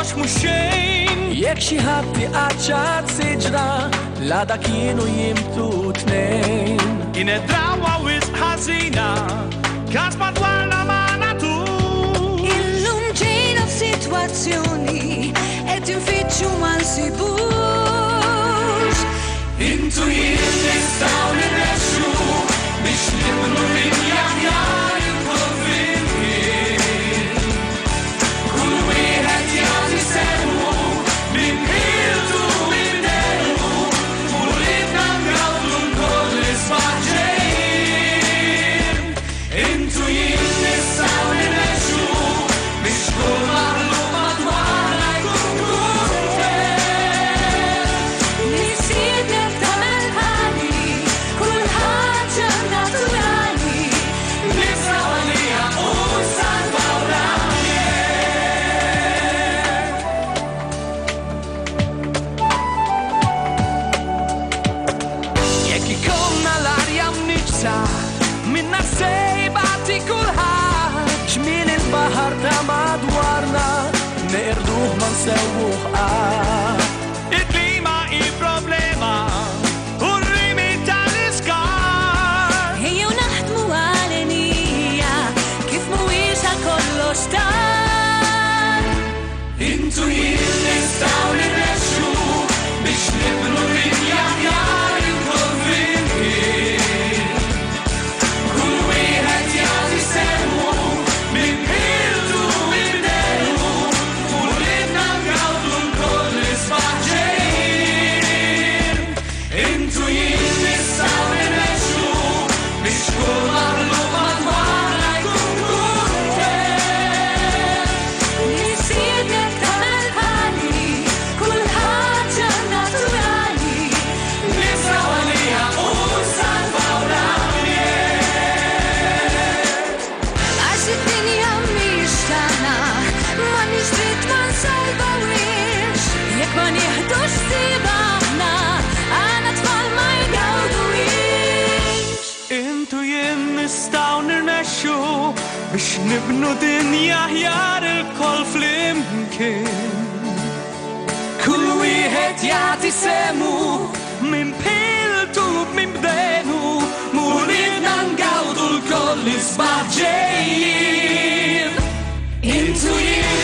kollox mhux xejn. Jekk xi ħadd iqaċċad siġra la dak kienu jimtu tnejn. Kienet drawa wisq ħażina każ madwarna ma natur. Illum ġejna f'sitwazzjoni qed infittxu ma nsibux. Intu jien nistgħu nirnexxu biex nibnu dinja aħjar il-kol flimkien. Kull wieħed jagħti semmu minn ħiltu minn derbu u ridna ngawdu l-kol isma' ġejjin. Intu jien nistgħu nirnexxu biex kull maħluq madwarna jkun kuntent. Nisiedek tagħmel ħali, kull ħaġa naturali. Nifraħ għalija u nsalvaw l-ambjent. Jekk ikonna l-arja mnibsa minna sejbati kulħadd ġmien il-baħar ta' madwarna neqrduh ma nsewwuh qatt. Il-klima hi problema u r-rimi tal-iskar. Ejjew naħdmu għal-għenija kif mhuwiex għal kollox tar. Intu jien nistgħu nirnexxu biex nibnu dinja aħjar il-kol flimkien. Kull wieħed jagħti semmu minn ħiltu minn derbu u ridna ngawdu l-kol isma' ġejjin. Intu jien nistgħu nirnexxu biex kull maħluq madwarna jkun kuntent. Nisiedek tagħmel ħali, kull ħaġa naturali. Nifraħ għalija u nsalvaw l-ambjent. Għax id-dinja mhix tagħna, m'għandniex dritt ma nsalvawhiex. Jekk ma nieħdux ħsieb aħna, għandna tfal ma jgawduhiex. Intu jien nistgħu nirnexxu biex nibnu dinja aħjar il-kol flimkien. Kull wieħed jagħti semmu Minn piltu minn bdenu u ridna ngawdu l-koll isma' ġejjin. Intu jien